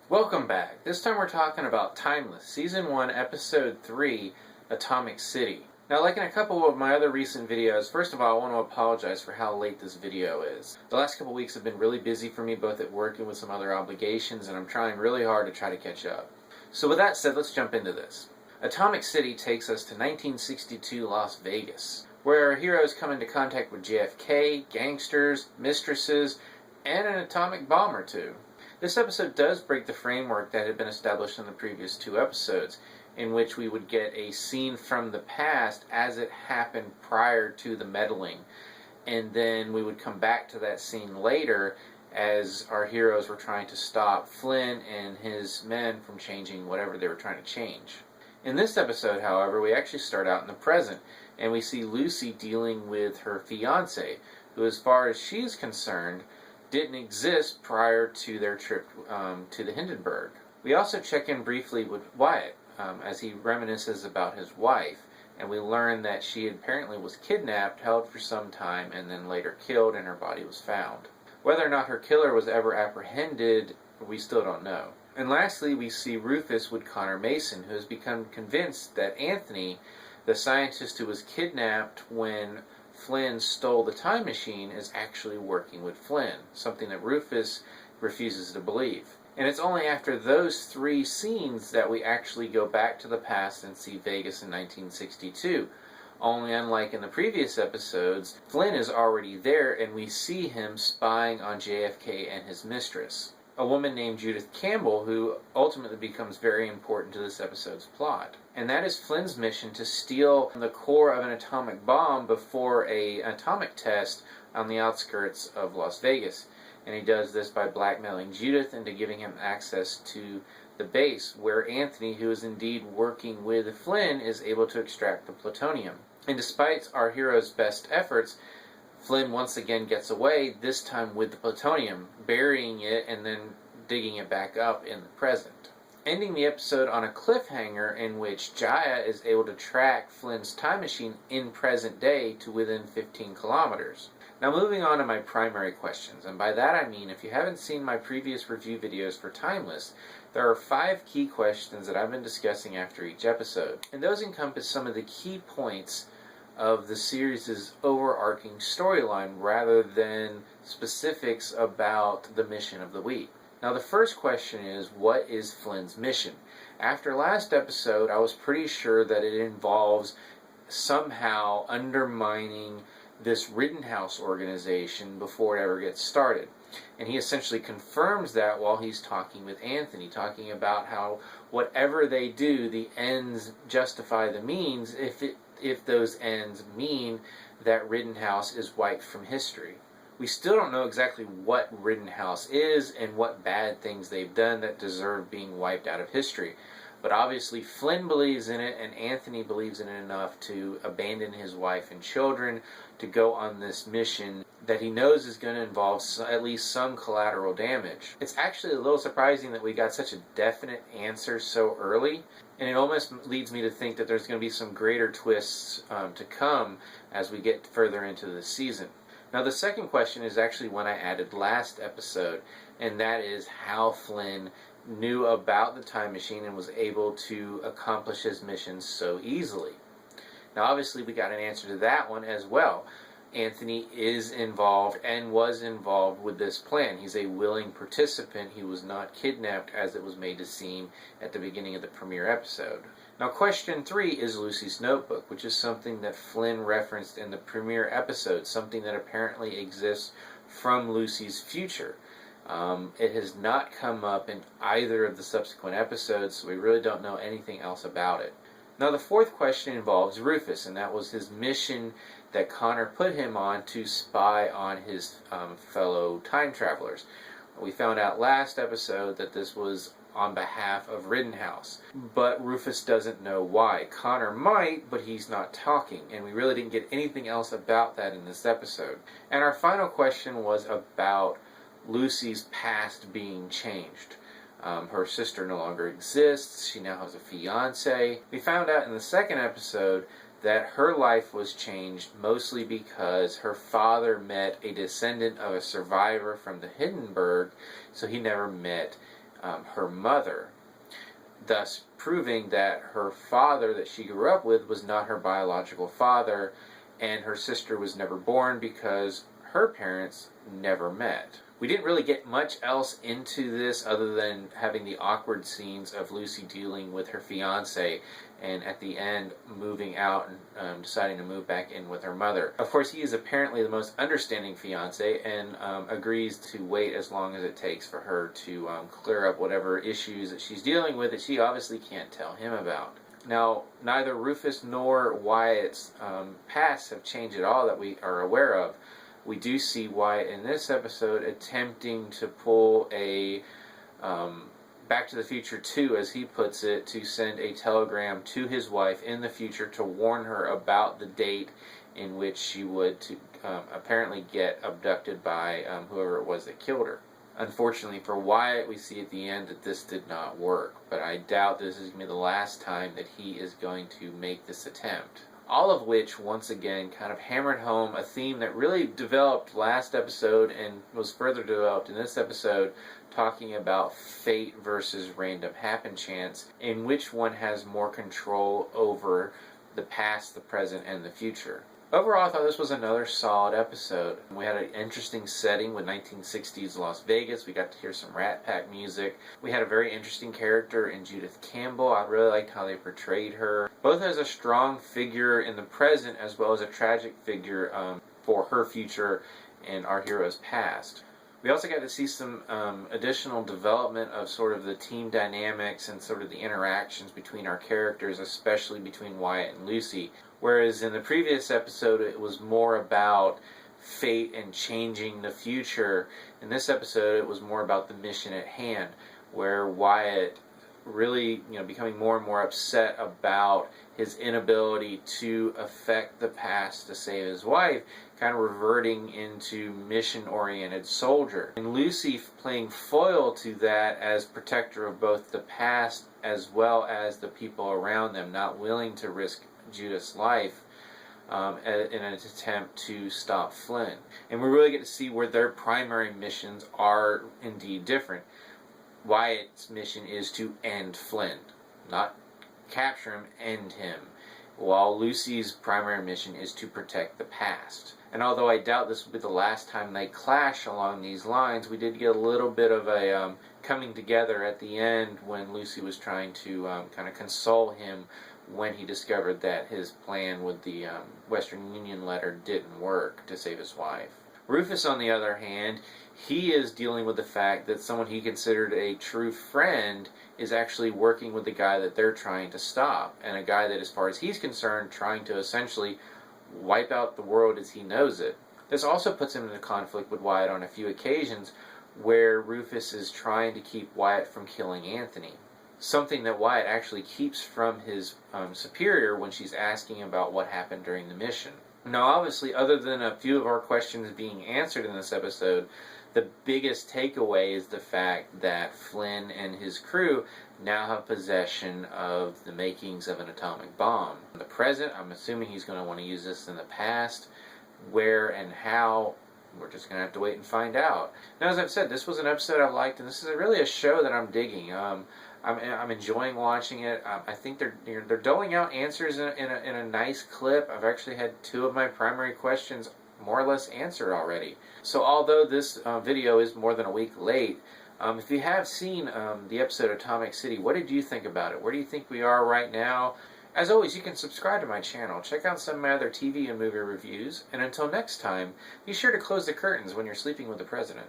Welcome back. This time we're talking about Timeless, Season 1, Episode 3, Atomic City. Now, like in a couple of my other recent videos, first of all, I want to apologize for how late this video is. The last couple weeks have been really busy for me, both at work and with some other obligations, and I'm trying really hard to try to catch up. So with that said, let's jump into this. Atomic City takes us to 1962 Las Vegas, where our heroes come into contact with JFK, gangsters, mistresses, and an atomic bomb or two. This episode does break the framework that had been established in the previous two episodes, in which we would get a scene from the past as it happened prior to the meddling, and then we would come back to that scene later as our heroes were trying to stop Flynn and his men from changing whatever they were trying to change. In this episode, however, we actually start out in the present, and we see Lucy dealing with her fiancé, who, as far as she's concerned, didn't exist prior to their trip to the Hindenburg. We also check in briefly with Wyatt as he reminisces about his wife, and we learn that she apparently was kidnapped, held for some time, and then later killed, and her body was found. Whether or not her killer was ever apprehended, we still don't know. And lastly, we see Rufus with Connor Mason, who has become convinced that Anthony, the scientist who was kidnapped when Flynn stole the time machine, is actually working with Flynn, something that Rufus refuses to believe. And it's only after those three scenes that we actually go back to the past and see Vegas in 1962. Only unlike in the previous episodes, Flynn is already there and we see him spying on JFK and his mistress, a woman named Judith Campbell, who ultimately becomes very important to this episode's plot. And that is Flynn's mission to steal the core of an atomic bomb before an atomic test on the outskirts of Las Vegas. And he does this by blackmailing Judith into giving him access to the base, where Anthony, who is indeed working with Flynn, is able to extract the plutonium. And despite our hero's best efforts, Flynn once again gets away, this time with the plutonium, burying it and then digging it back up in the present. Ending the episode on a cliffhanger in which Jaya is able to track Flynn's time machine in present day to within 15 kilometers. Now moving on to my primary questions, and by that I mean if you haven't seen my previous review videos for Timeless, there are 5 key questions that I've been discussing after each episode, and those encompass some of the key points of the series' overarching storyline rather than specifics about the mission of the week. Now the first question is, what is Flynn's mission? After last episode, I was pretty sure that it involves somehow undermining this Rittenhouse organization before it ever gets started. And he essentially confirms that while he's talking with Anthony, talking about how whatever they do, the ends justify the means if those ends mean that Rittenhouse is wiped from history. We still don't know exactly what Rittenhouse is and what bad things they've done that deserve being wiped out of history. But obviously Flynn believes in it, and Anthony believes in it enough to abandon his wife and children to go on this mission that he knows is going to involve at least some collateral damage. It's actually a little surprising that we got such a definite answer so early, and it almost leads me to think that there's going to be some greater twists to come as we get further into the season. Now the second question is actually one I added last episode, and that is how Flynn knew about the time machine and was able to accomplish his mission so easily. Now obviously we got an answer to that one as well. Anthony is involved and was involved with this plan. He's a willing participant. He was not kidnapped as it was made to seem at the beginning of the premiere episode. Now question 3 is Lucy's notebook, which is something that Flynn referenced in the premiere episode, something that apparently exists from Lucy's future. It has not come up in either of the subsequent episodes, so we really don't know anything else about it. Now the fourth question involves Rufus, and that was his mission that Connor put him on to spy on his fellow time travelers. We found out last episode that this was on behalf of Rittenhouse, but Rufus doesn't know why. Connor might, but he's not talking, and we really didn't get anything else about that in this episode. And our final question was about Lucy's past being changed. Her sister no longer exists. She now has a fiance. We found out in the second episode that her life was changed mostly because her father met a descendant of a survivor from the Hindenburg, so he never met her mother, thus proving that her father that she grew up with was not her biological father, and her sister was never born because her parents never met. We didn't really get much else into this other than having the awkward scenes of Lucy dealing with her fiance, and at the end moving out and deciding to move back in with her mother. Of course, he is apparently the most understanding fiance and agrees to wait as long as it takes for her to clear up whatever issues that she's dealing with that she obviously can't tell him about. Now, neither Rufus nor Wyatt's past have changed at all that we are aware of. We do see Wyatt in this episode attempting to pull a Back to the Future 2, as he puts it, to send a telegram to his wife in the future to warn her about the date in which she would apparently get abducted by whoever it was that killed her. Unfortunately for Wyatt, we see at the end that this did not work, but I doubt this is going to be the last time that he is going to make this attempt. All of which, once again, kind of hammered home a theme that really developed last episode and was further developed in this episode, talking about fate versus random happen chance, in which one has more control over the past, the present, and the future. Overall, I thought this was another solid episode. We had an interesting setting with 1960s Las Vegas. We got to hear some Rat Pack music. We had a very interesting character in Judith Campbell. I really liked how they portrayed her, both as a strong figure in the present as well as a tragic figure for her future and our hero's past. We also got to see some additional development of sort of the team dynamics and sort of the interactions between our characters, especially between Wyatt and Lucy. Whereas in the previous episode it was more about fate and changing the future, in this episode it was more about the mission at hand, where Wyatt really, becoming more and more upset about his inability to affect the past to save his wife, kind of reverting into mission-oriented soldier. And Lucy playing foil to that as protector of both the past as well as the people around them, not willing to risk Judith's life in an attempt to stop Flynn. And we really get to see where their primary missions are indeed different. Wyatt's mission is to end Flynn, not capture him, end him, while Lucy's primary mission is to protect the past. And although I doubt this will be the last time they clash along these lines, we did get a little bit of a coming together at the end when Lucy was trying to kind of console him when he discovered that his plan with the Western Union letter didn't work to save his wife. Rufus, on the other hand, he is dealing with the fact that someone he considered a true friend is actually working with the guy that they're trying to stop, and a guy that, as far as he's concerned, trying to essentially wipe out the world as he knows it. This also puts him into conflict with Wyatt on a few occasions, where Rufus is trying to keep Wyatt from killing Anthony. Something that Wyatt actually keeps from his superior when she's asking about what happened during the mission. Now, obviously, other than a few of our questions being answered in this episode, the biggest takeaway is the fact that Flynn and his crew now have possession of the makings of an atomic bomb. In the present, I'm assuming he's going to want to use this in the past. Where and how, we're just going to have to wait and find out. Now, as I've said, this was an episode I liked, and this is really a show that I'm digging. I'm enjoying watching it. I think they're doling out answers in a nice clip. I've actually had two of my primary questions more or less answered already. So although this video is more than a week late, if you have seen the episode Atomic City, what did you think about it? Where do you think we are right now? As always, you can subscribe to my channel, check out some of my other TV and movie reviews, and until next time, be sure to close the curtains when you're sleeping with the President.